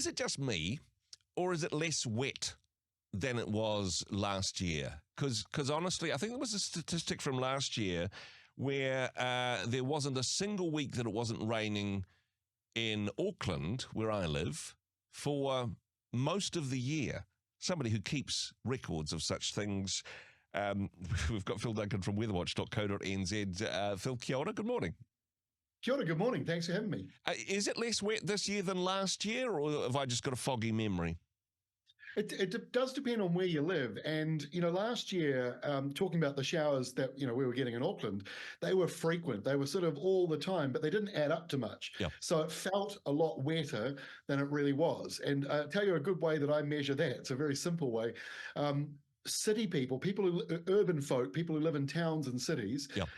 Is it just me, or is it less wet than it was last year? Because honestly, I think there was a statistic from last year where there wasn't a single week that it wasn't raining in Auckland, where I live, for most of the year. Somebody who keeps records of such things. We've got Phil Duncan from weatherwatch.co.nz. Phil, kia ora, good morning. Kia ora, good morning. Thanks for having me. Is it less wet this year than last year, or have I just got a foggy memory? It does depend on where you live. And, last year, talking about the showers that, we were getting in Auckland, they were frequent. They were sort of all the time, but they didn't add up to much. Yep. So it felt a lot wetter than it really was. And I'll tell you a good way that I measure that. It's a very simple way. City people, urban folk, people who live in towns and cities, Yep.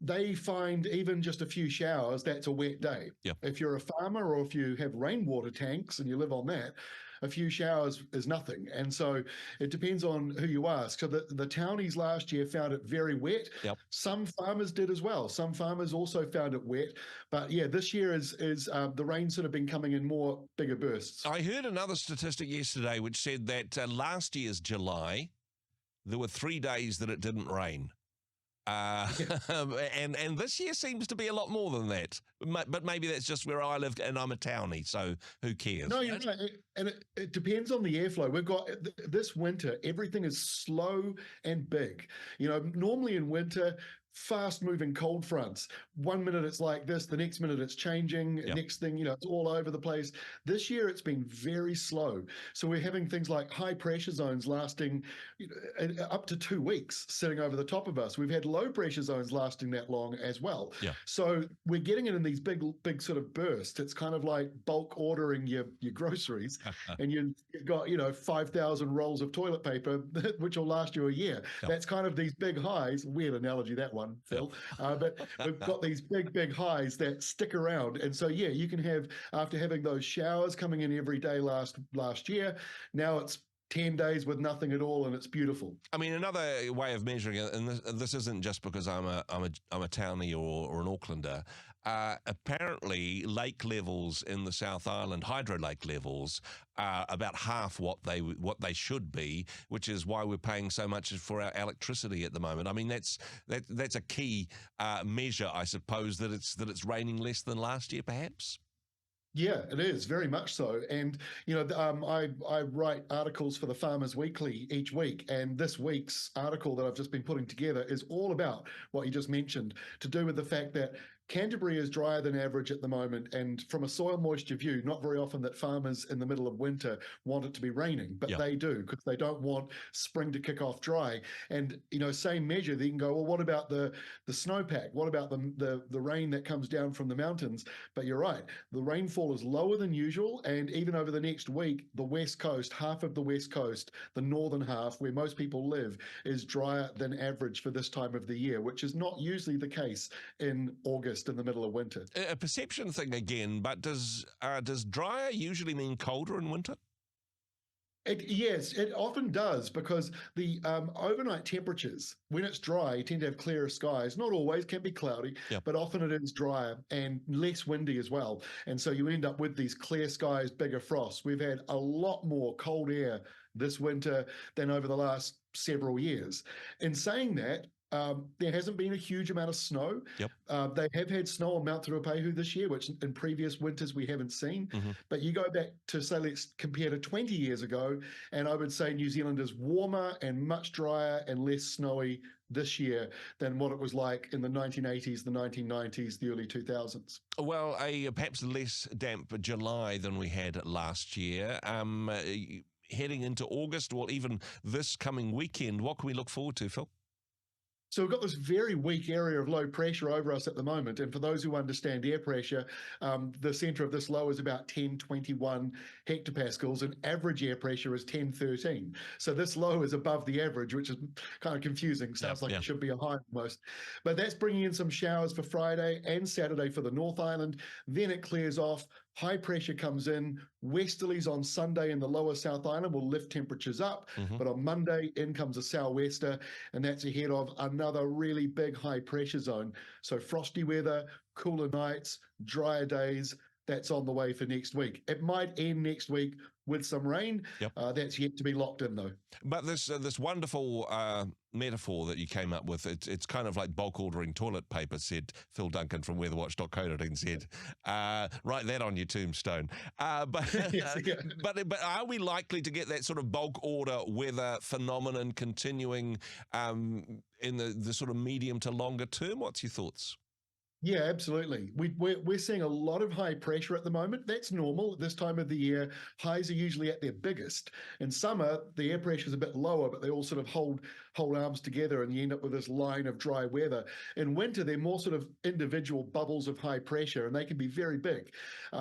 They find even just a few showers, that's a wet day. Yep. If you're a farmer or if you have rainwater tanks and you live on that, a few showers is nothing. And so it depends on who you ask. So the townies last year found it very wet. Yep. Some farmers did as well. Some farmers also found it wet. But yeah, this year is the rain sort of been coming in more bigger bursts. I heard another statistic yesterday which said that last year's July, there were 3 days that it didn't rain. And this year seems to be a lot more than that. But maybe that's just where I lived, and I'm a townie, so who cares? No, and it depends on the airflow. We've got this winter, everything is slow and big. Normally in winter, fast-moving cold fronts. 1 minute it's like this, the next minute it's changing. Yep. Next thing, it's all over the place. This year it's been very slow. So we're having things like high pressure zones lasting up to 2 weeks sitting over the top of us. We've had low pressure zones lasting that long as well. Yeah. So we're getting it in these big sort of bursts. It's kind of like bulk ordering your groceries and you've got, 5,000 rolls of toilet paper, which will last you a year. Yep. That's kind of these big highs. Weird analogy, that one. Phil. But we've got these big highs that stick around. And so, yeah, you can have, after having those showers coming in every day last year, now it's 10 days with nothing at all, and it's beautiful. I mean, another way of measuring it, and this isn't just because I'm a townie or an Aucklander. Apparently, lake levels in the South Island, hydro lake levels, are about half what they should be, which is why we're paying so much for our electricity at the moment. I mean, that's a key measure, I suppose, that it's raining less than last year, perhaps. Yeah, it is very much so. And, I write articles for the Farmers Weekly each week. And this week's article that I've just been putting together is all about what you just mentioned, to do with the fact that Canterbury is drier than average at the moment. And from a soil moisture view, not very often that farmers in the middle of winter want it to be raining, but they do, because they don't want spring to kick off dry. And, same measure, they can go, well, what about the snowpack? What about the rain that comes down from the mountains? But you're right, the rainfall is lower than usual. And even over the next week, the West Coast, half of the West Coast, the northern half, where most people live, is drier than average for this time of the year, which is not usually the case in August, in the middle of winter. A perception thing again, but does drier usually mean colder in winter? Yes, it often does, because the overnight temperatures, when it's dry, you tend to have clearer skies. Not always, can be cloudy, but often it is drier and less windy as well. And so you end up with these clear skies, bigger frosts. We've had a lot more cold air this winter than over the last several years. In saying that, there hasn't been a huge amount of snow. Yep. They have had snow on Mount Ruapehu this year, which in previous winters we haven't seen. Mm-hmm. But you go back to, say, let's compare to 20 years ago, and I would say New Zealand is warmer and much drier and less snowy this year than what it was like in the 1980s, the 1990s, the early 2000s. Well, perhaps less damp July than we had last year. Heading into August, well, even this coming weekend, what can we look forward to, Phil? So we've got this very weak area of low pressure over us at the moment. And for those who understand air pressure, the center of this low is about 1021 hectopascals, and average air pressure is 1013. So this low is above the average, which is kind of confusing. Sounds like it should be a high almost. But that's bringing in some showers for Friday and Saturday for the North Island. Then it clears off. High pressure comes in. Westerlies on Sunday in the lower South Island will lift temperatures up. Mm-hmm. But on Monday, in comes a sou'wester, and that's ahead of another really big high pressure zone. So frosty weather, cooler nights, drier days. that's on the way for next week. It might end next week with some rain. Yep. That's yet to be locked in, though. But this wonderful metaphor that you came up with, it's kind of like bulk ordering toilet paper, said Phil Duncan from weatherwatch.co.nz. Write that on your tombstone. But are we likely to get that sort of bulk order weather phenomenon continuing in the sort of medium to longer term? What's your thoughts? Yeah, absolutely. We're seeing a lot of high pressure at the moment. That's normal at this time of the year. Highs are usually at their biggest. In summer, the air pressure is a bit lower, but they all sort of hold arms together, and you end up with this line of dry weather. In winter, they're more sort of individual bubbles of high pressure, and they can be very big.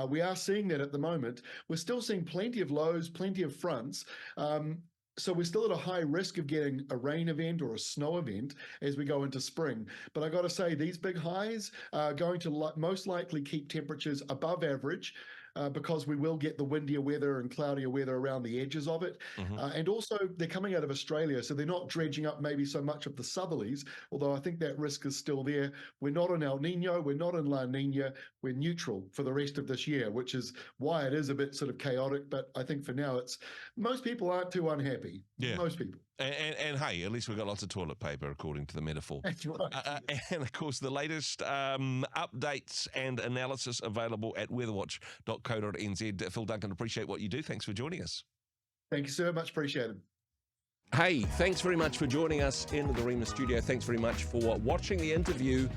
We are seeing that at the moment. We're still seeing plenty of lows, plenty of fronts. So we're still at a high risk of getting a rain event or a snow event as we go into spring. But I got to say, these big highs are going to most likely keep temperatures above average, because we will get the windier weather and cloudier weather around the edges of it. And also, they're coming out of Australia, so they're not dredging up maybe so much of the southerlies, although I think that risk is still there. We're not in El Nino, we're not in La Nina, we're neutral for the rest of this year, which is why it is a bit sort of chaotic. But I think for now, most people aren't too unhappy. Yeah. Most people. And hey, at least we've got lots of toilet paper, according to the metaphor. That's right. And of course, the latest updates and analysis available at weatherwatch.co.nz. Phil Duncan, appreciate what you do. Thanks for joining us. Thank you so much. Appreciate it. Hey, thanks very much for joining us in the Rhema studio. Thanks very much for watching the interview.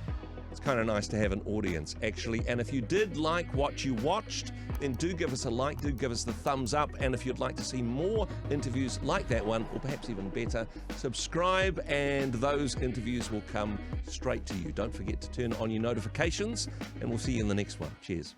It's kind of nice to have an audience, actually. And if you did like what you watched, then do give us a like, do give us the thumbs up. And if you'd like to see more interviews like that one, or perhaps even better, subscribe and those interviews will come straight to you. Don't forget to turn on your notifications, and we'll see you in the next one. Cheers.